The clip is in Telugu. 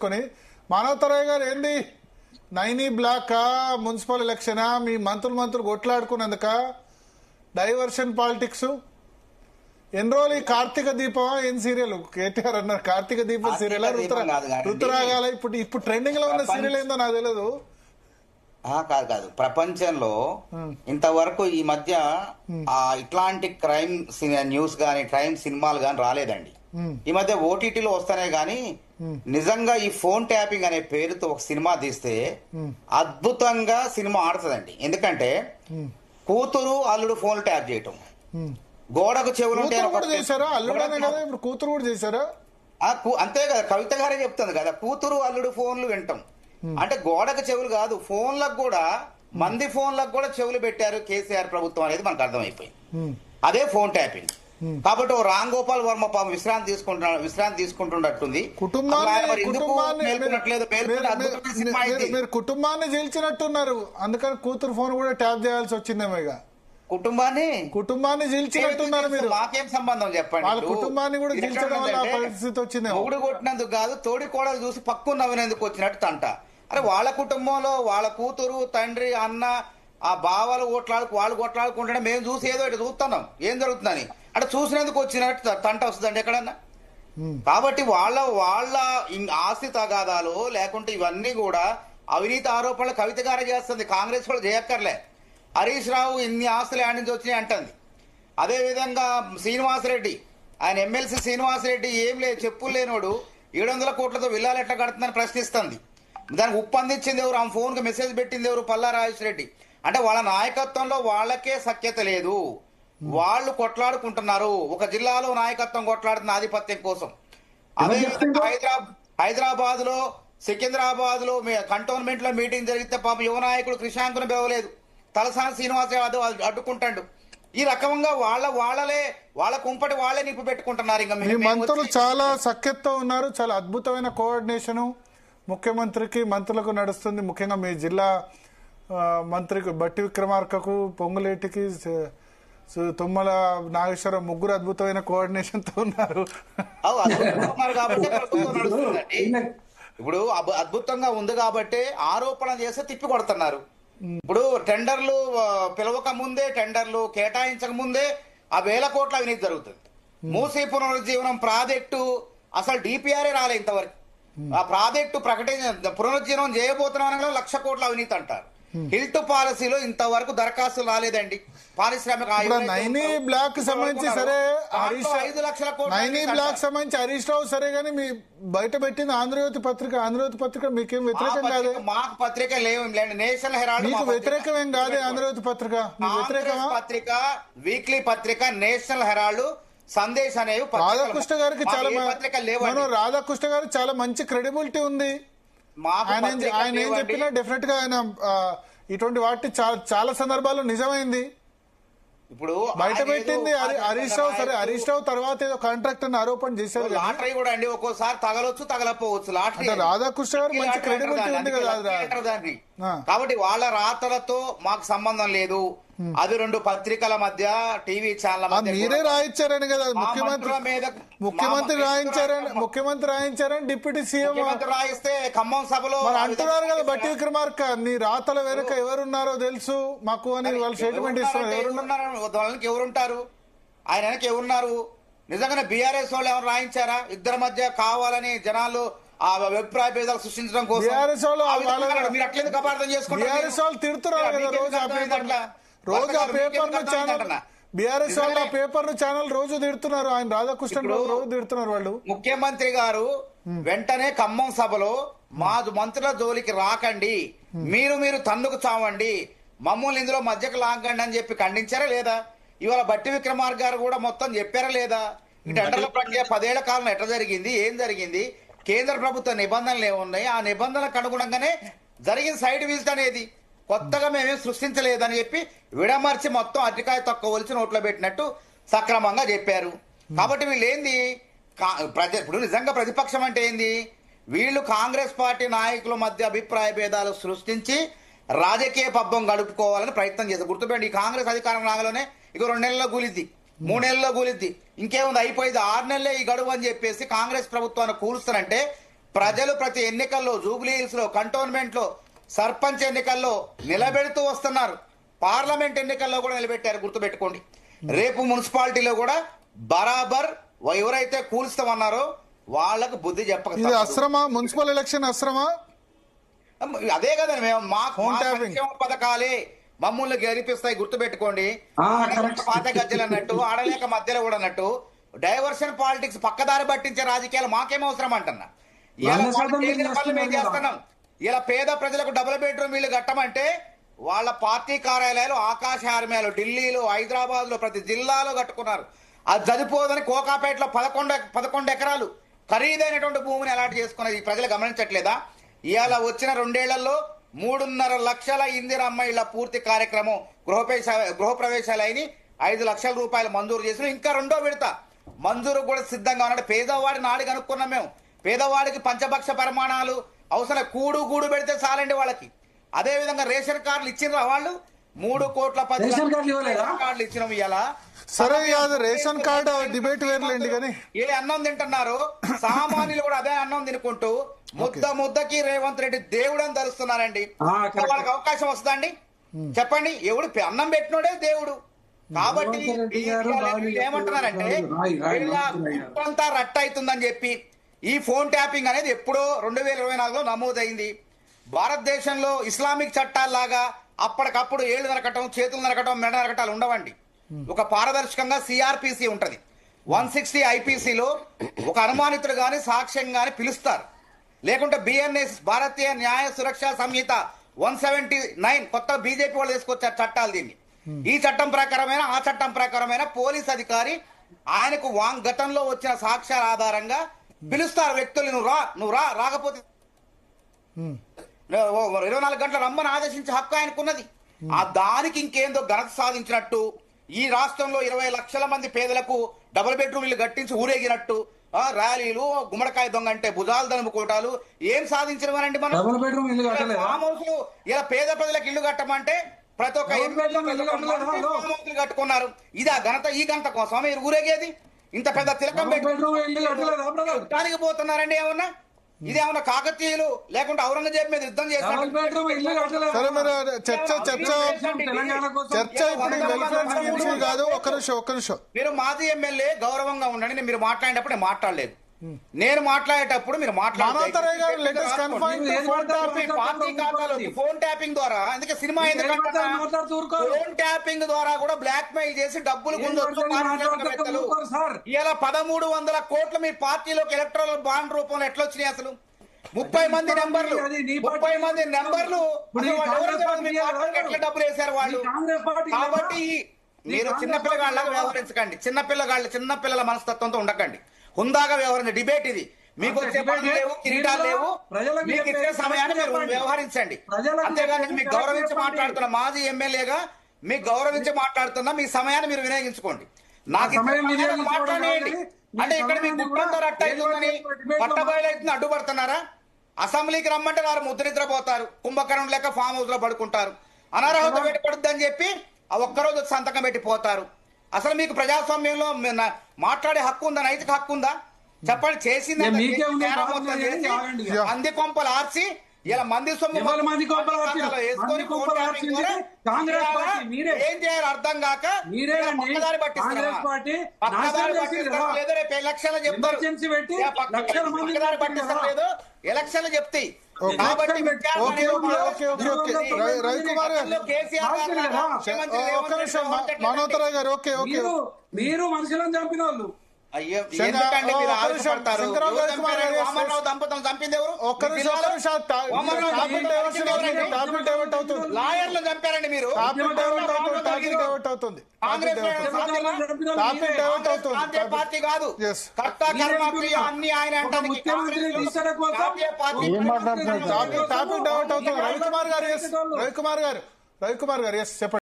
కొని మానవతరాయ్ గారు ఏంది నైనీ బ్లాక్ మున్సిపల్ ఎలక్షనా మీ మంత్రులు కొట్లాడుకున్నందుక డైవర్షన్ పాలిటిక్స్ ఎన్ని రోజులు ఈ కార్తీక దీపం ఏం సీరియల్ కేటీఆర్ అన్నారు కార్తీక దీపం సీరియల్ రుతురాగాల ఇప్పుడు ట్రెండింగ్ లో ఉన్న సీరియల్ ఏందో నాకు తెలియదు. కాదు ప్రపంచంలో ఇంతవరకు ఈ మధ్య ఇట్లాంటి క్రైమ్ న్యూస్ గానీ క్రైమ్ సినిమాలు గాని రాలేదండి. ఈ మధ్య ఓటీటీలో వస్తానే గానీ నిజంగా ఈ ఫోన్ ట్యాపింగ్ అనే పేరుతో ఒక సినిమా తీస్తే అద్భుతంగా సినిమా ఆడుతుందండి. ఎందుకంటే కూతురు అల్లుడు ఫోన్ ట్యాప్ చేయటం, గోడకు చెవులు కూతురు కూడా చేశారా అంతే కదా, కవిత గారే చెప్తుంది కదా కూతురు అల్లుడు ఫోన్లు వింటాం అంటే గోడకు చెవులు కాదు ఫోన్లకు కూడా మంది ఫోన్లకు కూడా చెవులు పెట్టారు కేసీఆర్ ప్రభుత్వం అనేది మనకు అర్థమైపోయింది. అదే ఫోన్ ట్యాపింగ్. కాబట్టి ఓ రామ్ గోపాల్ వర్మ పాపం విశ్రాంతి తీసుకుంటున్నట్టుంది. మీరు కుటుంబాన్ని జీల్చినట్టున్నారు, అందుకని కూతురు ఫోన్ కూడా ట్యాప్ చేయాల్సి వచ్చిందేమో. ఇక కుటుంబాన్ని జీల్చినట్టున్నారు మీరు. మాకేం సంబంధం చెప్పండి. వాళ్ళ కుటుంబాన్ని కూడా జీల్చడం వల్ల పరిస్థితి వచ్చింది. మొగుడు కొట్టినందుకు కాదు తోడి కోడలు చూసి పక్కు నవ్వినందుకు వచ్చినట్టు తంట. అరే వాళ్ళ కుటుంబంలో వాళ్ళ కూతురు తండ్రి అన్న ఆ బావలు వాళ్ళు కొట్లాడుకుంటే మేము చూసి ఏదో ఇటు చూస్తున్నాం ఏం జరుగుతుందని అంటే చూసినందుకు వచ్చినట్టు తంట వస్తుందండి ఎక్కడన్నా. కాబట్టి వాళ్ళ ఆస్తి తగాదాలు లేకుంటే ఇవన్నీ కూడా అవినీతి ఆరోపణలు కవిత గారే చేస్తుంది, కాంగ్రెస్ వాళ్ళు చేయక్కర్లే. హరీష్ రావు ఇన్ని ఆస్తులు యాడ్ నుంచి వచ్చినాయి అంటుంది. అదేవిధంగా శ్రీనివాసరెడ్డి ఆయన ఎమ్మెల్సీ శ్రీనివాసరెడ్డి ఏం లేదు చెప్పులు లేనోడు 700 కోట్లతో విల్లాలు ఎట్లా కడుతుందని ప్రశ్నిస్తుంది. దానికి ఉప్పందించింది ఎవరు, ఆమె ఫోన్కి మెసేజ్ పెట్టింది ఎవరు, పల్లా రాజేష్ రెడ్డి. అంటే వాళ్ళ నాయకత్వంలో వాళ్ళకే సఖ్యత లేదు, వాళ్ళు కొట్లాడుకుంటున్నారు. ఒక జిల్లాలో నాయకత్వం కొట్లాడుతున్న ఆధిపత్యం కోసం. అదేవిధంగా హైదరాబాద్ లో సికింద్రాబాద్ లో కంటోన్మెంట్ లో మీటింగ్ జరిగితే పాపం యువ నాయకుడు క్రిషాంకును బెవలేదు, తలసాని శ్రీనివాస యాదవ్ అడ్డుకుంటాడు. ఈ రకంగా వాళ్ళ కుంపటి వాళ్ళే నిప్పు పెట్టుకుంటున్నారు. ఇంకా మీ మంత్రులు చాలా సఖ్యతతో ఉన్నారు, చాలా అద్భుతమైన కోఆర్డినేషన్ ముఖ్యమంత్రికి మంత్రులకు నడుస్తుంది. ముఖ్యంగా మీ జిల్లా మంత్రికి బట్టి విక్రమార్కకు, పొంగులేటికి, తుమ్మల నాగేశ్వరరావు ముగ్గురు అద్భుతమైన కోఆర్డినేషన్ తో ఉన్నారు. ఇప్పుడు అద్భుతంగా ఉంది కాబట్టి ఆరోపణ చేస్తే తిప్పి కొడుతున్నారు. ఇప్పుడు టెండర్లు పిలవక ముందే టెండర్లు కేటాయించక ముందే ఆ 1000 కోట్ల అవినీతి జరుగుతుంది. మూసీ పునరుజ్జీవనం ప్రాజెక్టు అసలు డిపిఆర్ఏ రాలే ఇంతవరకు. ఆ ప్రాజెక్టు పునరుజ్జీవనం చేయబోతున్నాం 1,00,000 కోట్ల అవినీతి అంటారు. హిల్ట్ పాలసీలో ఇంతవరకు దరఖాస్తులు రాలేదండి. పారిశ్రామిక నైనీ బ్లాక్ సంబంధించి సరే 5 లక్షల కోట్లు నైనీ బ్లాక్ సంబంధించి హరీష్ రావు సరే గానీ మీ బయట పెట్టింది ఆంధ్రజ్యోతి పత్రిక మీకేం వ్యతిరేకం కాదు. మాకు పత్రిక లేదండి. నేషనల్ హెరాల్డ్ మీకు వ్యతిరేకం ఏం కాదు. ఆంధ్రజ్యోతి పత్రిక పత్రిక వీక్లీ పత్రిక నేషనల్ హెరాల్డ్ సందేశ్ అనేవి రాధాకృష్ణ గారికి రాధాకృష్ణ గారికి చాలా మంచి క్రెడిబిలిటీ ఉంది. ఆయన ఏం చెప్పినా డెఫినెట్ గా ఆయన ఇటువంటి వాటి చాలా సందర్భాల్లో నిజమైంది. ఇప్పుడు బయట పెట్టింది హరీష్ రావు. సరే హరీష్ రావు తర్వాత ఏదో కాంట్రాక్ట్ అని ఆరోపణ చేశారు. లాటరీ కూడా అండి ఒక్కోసారి తగలొచ్చు తగలపోవచ్చు. లాటరీ రాధాకృష్ణ గారు మంచి క్రెడిబిలిటీ ఉంది కదా దాన్ని. కాబట్టి వాళ్ళ రాతలతో మాకు సంబంధం లేదు. అది 2 పత్రికల మధ్య టీవీ ఛానల్ మధ్య మీరే రాయించారని కదా ముఖ్యమంత్రి రాయించారని డిప్యూటీ సీఎం రాయిస్తే ఖమ్మం సభలో అంటున్నారు కదా బట్టి విక్రమార్క నీ రాతల వెనుక ఎవరున్నారో తెలుసు మాకు అని వాళ్ళు స్టేట్మెంట్ ఇస్తున్నారు. వాళ్ళకి ఎవరుంటారు, ఆయన వెనక ఎవరున్నారు? నిజంగానే బీఆర్ఎస్ వాళ్ళు ఎవరు రాయించారా? ఇద్దరి మధ్య కావాలని జనాలు ఆ అభిప్రాయ భేదాలు సృష్టించడం కోసం బీఆర్ఎస్ వాళ్ళు మీరు అట్లేదు కపార్థం చేసుకుంటారు. తిడుతున్నారు కదా రోజు ఆ పేపర్ ను ఛానల్ బీఆర్ఎస్ వాళ్ళు ఆ పేపర్ ను ఛానల్ రోజు తిడుతున్నారు. ఆయన రాధాకృష్ణ రోజు తిడుతున్నారు. వాళ్ళు ముఖ్యమంత్రి గారు వెంటనే ఖమ్మం సభలో మా మంత్రుల జోలికి రాకండి, మీరు తన్నుకు చావండి, మమ్మల్ని ఇందులో మధ్యకు లాగండి అని చెప్పి ఖండించారా లేదా? ఇవాళ బట్టి విక్రమార్క గారు కూడా మొత్తం చెప్పారా లేదా? ఈ టెండర్ల ప్రక్రియ 10 ఏళ్ల కాలం ఎట్లా జరిగింది, ఏం జరిగింది, కేంద్ర ప్రభుత్వ నిబంధనలు ఏమున్నాయి, ఆ నిబంధనలకు అనుగుణంగానే జరిగిన సైడ్ విజిట్ అనేది కొత్తగా మేమేం సృష్టించలేదని చెప్పి విడమర్చి మొత్తం అరటికాయ తక్కువ ఒలిచి నోట్లో పెట్టినట్టు సక్రమంగా చెప్పారు. కాబట్టి వీళ్ళు ఏంది ఇప్పుడు నిజంగా ప్రతిపక్షం అంటే ఏంది? వీళ్ళు కాంగ్రెస్ పార్టీ నాయకుల మధ్య అభిప్రాయ భేదాలు సృష్టించి రాజకీయ పబ్బం గడుపుకోవాలని ప్రయత్నం చేస్తారు. గుర్తుపెట్టి ఈ కాంగ్రెస్ అధికారం రాగానే ఇక 2 నెలల్లో కూలిద్ది, 3 నెలల్లో కూలిద్ది, ఇంకేముంది అయిపోయింది 6 నెలలే ఈ గడువు అని చెప్పేసి కాంగ్రెస్ ప్రభుత్వాన్ని కూలుస్తారంటే ప్రజలు ప్రతి ఎన్నికల్లో జూబ్లీ హిల్స్ లో కంటోన్మెంట్ లో సర్పంచ్ ఎన్నికల్లో నిలబెడుతూ వస్తున్నారు. పార్లమెంట్ ఎన్నికల్లో కూడా నిలబెట్టారు, గుర్తుపెట్టుకోండి. రేపు మున్సిపాలిటీలో కూడా బరాబర్ ఎవరైతే కూల్స్తామన్నారో వాళ్ళకు బుద్ధి చెప్పక ఇది అస్త్రమా? Municipal election అస్త్రమా? అదే కదండి, మేము మా Phone మా tapping. సంక్షేమ పథకాలే మమ్మల్ని గెలిపిస్తాయి, గుర్తుపెట్టుకోండి. పాత గజ్జలు అన్నట్టు, ఆడలేక మధ్యలో కూడా అన్నట్టు డైవర్షన్ పాలిటిక్స్ పక్కదారి పట్టించే రాజకీయాలు మాకేం అవసరం అంటున్నా. ఇలా పనులు మేము చేస్తున్నాం. ఇలా పేద ప్రజలకు డబుల్ బెడ్రూమ్ ఇల్లు కట్టమంటే వాళ్ళ పార్టీ కార్యాలయాలు ఆకాశ ఆర్మేలు ఢిల్లీలో, హైదరాబాద్ లో, ప్రతి జిల్లాలో కట్టుకున్నారు. అది చదిపోదని కోకాపేటలో 11 ఎకరాలు ఖరీదైనటువంటి భూమిని అలాట్ చేసుకున్నది ఈ ప్రజలు గమనించట్లేదా? ఇవాళ వచ్చిన 2 ఏళ్లలో 3.5 లక్షల ఇందిరమ్మ ఇళ్ల పూర్తి కార్యక్రమం గృహప్రవేశాలు అయిన 5 లక్షల రూపాయలు మంజూరు చేసిన. ఇంకా 2వ విడత మంజూరు కూడా సిద్ధంగా ఉన్నాడు. పేదవాడి నాడి కనుక్కున్నాం మేము. పేదవాడికి పంచభక్ష పరిమాణాలు అవసరం, గూడు పెడితే చాలండి వాళ్ళకి. అదే విధంగా రేషన్ కార్డులు ఇచ్చిండ్రా వాళ్ళు? 3,10,00,000 కార్డులు ఇచ్చినాం ఇలా. సరే, అది రేషన్ కార్డు డిబేట్ వేర్లేండి కానీ ఏ అన్నం తింటున్నారు సామాన్యులు కూడా అదే అన్నం తినుకుంటూ ముద్దకి రేవంత్ రెడ్డి దేవుడు అని తలుస్తున్నారండి. వాళ్ళకి అవకాశం వస్తుందండి? చెప్పండి. ఎవడు అన్నం పెట్టినోడే దేవుడు. కాబట్టి ఏమంటున్నారంటే అంతా రట్ట అవుతుందని చెప్పి ఈ ఫోన్ ట్యాపింగ్ అనేది ఎప్పుడో 2024లో నమోదైంది. భారతదేశంలో ఇస్లామిక్ చట్టాల్లాగా అప్పటికప్పుడు ఏళ్లు నరకటం, చేతులు నరకటం, మెడ నరకటాలు ఉండవండి. ఒక పారదర్శకంగా సిఆర్పిసి ఉంటది. 160 ఐపీసీలో ఒక అనుమానితుడు గాని సాక్ష్యం గాని పిలుస్తారు. లేకుంటే బిఎన్ఎస్ భారతీయ న్యాయ సురక్ష సంహిత 179 కొత్త బీజేపీ వాళ్ళు తీసుకొచ్చారు చట్టాలు. దీన్ని ఈ చట్టం ప్రకారమైన ఆ చట్టం ప్రకారమైన పోలీస్ అధికారి ఆయనకు గతంలో వచ్చిన సాక్ష్యాల ఆధారంగా పిలుస్తారు వ్యక్తులు. నువ్వు రాకపోతే 24 గంటల రమ్మని ఆదేశించే హక్కు ఆయనకున్నది. ఆ దానికి ఇంకేందో ఘనత సాధించినట్టు ఈ రాష్ట్రంలో 20 లక్షల మంది పేదలకు డబుల్ బెడ్రూమ్ ఇల్లు కట్టించి ఊరేగినట్టు ర్యాలీలు, గుమ్మడికాయ దొంగ అంటే భుజాలు దనుముకోటాలు ఏం సాధించమనండి మనం? ఫామ్ హౌస్ ఇలా పేద ప్రజలకు ఇల్లు కట్టమంటే ప్రతి ఒక్క ఎమ్మెల్యే కట్టుకున్నారు. ఇది ఆ ఘనత. ఈ ఘనత కోసం మీరు ఊరేగేది? ఇంత పెద్ద తిలకం పెట్టుకోవడానికి పోతున్నారండి. ఏమన్నా ఇదేమన్నా కాకతీయులు లేకుంటే ఔరంగజేబు మీద యుద్ధం చేస్తారు? కాదు. ఒక్క నిమిషం. మీరు మాజీ ఎమ్మెల్యే, గౌరవంగా ఉండండి. మీరు మాట్లాడేటప్పుడు నేను మాట్లాడలేదు. నేను మాట్లాడేటప్పుడు మీరు ఫోన్ ట్యాపింగ్ ద్వారా, అందుకే సినిమా ఫోన్ ట్యాపింగ్ ద్వారా కూడా బ్లాక్ మెయిల్ చేసి డబ్బులు ఇలా 1,300 కోట్లు మీ పార్టీలోకి ఎలక్ట్రల్ బాండ్ రూపంలో ఎట్లా వచ్చినాయి? అసలు 30 మంది నెంబర్లు ఎట్లా డబ్బులు వేశారు వాళ్ళు? కాబట్టి మీరు చిన్నపిల్లగాళ్ళగా వ్యవహరించకండి. చిన్నపిల్లల మనస్తత్వంతో ఉండకండి. హుందాగా వ్యవహరించండి. డిబేట్ ఇది. మీకు వచ్చే పనులు లేవు, కిరీటాలు లేవు. మీకు ఇచ్చే సమయాన్ని మీరు వ్యవహరించండి. అంతేగాని మీకు గౌరవించి మాట్లాడుతున్న మాజీ ఎమ్మెల్యేగా మీకు గౌరవించి మాట్లాడుతున్నా మీ సమయాన్ని మీరు వినియోగించుకోండి. నాకు మాట్లాడేయండి. అంటే ఇక్కడ మీకు గుట్టంతో రట్ట అవుతుందని పట్టబయలైతుంది అడ్డుపడుతున్నారా? అసెంబ్లీకి రమ్మంటే వారు ముద్రనిద్రపోతారు, కుంభకరణం లేక ఫామ్ హౌస్ లో పడుకుంటారు. అనర్హత పెట్టుబడుద్ది అని చెప్పి ఆ ఒక్కరోజు సంతకం పెట్టిపోతారు. అసలు మీకు ప్రజాస్వామ్యంలో మాట్లాడే హక్కు ఉందా? నైతిక హక్కు ఉందా? చెప్పండి. చేసింది మంది కొంపలు ఆర్చి ఇలా మంది సొమ్ము ఏం చేయాలి అర్థం కాక పక్కదారి పట్టిస్తారు. లేదో రేపు ఎలక్షన్లు చెప్తారు. పక్కదారి పట్టిస్తారు లేదో ఎలక్షన్లు చెప్తాయి. కాబట్టి మీరు మనుషులను చంపిన వాళ్ళు. అయ్యో, ఎందుకంటే మీరు ఆలోచిస్తారు? వామనరావు దంపతులు చంపింది ఎవరు? లాయర్లు చంపారండి మీరు. కాంగ్రెస్ పార్టీ కాదు, కర్త కర్మక్రియ అన్ని ఆయన అంటానికి. రవికుమార్ గారు చెప్పండి.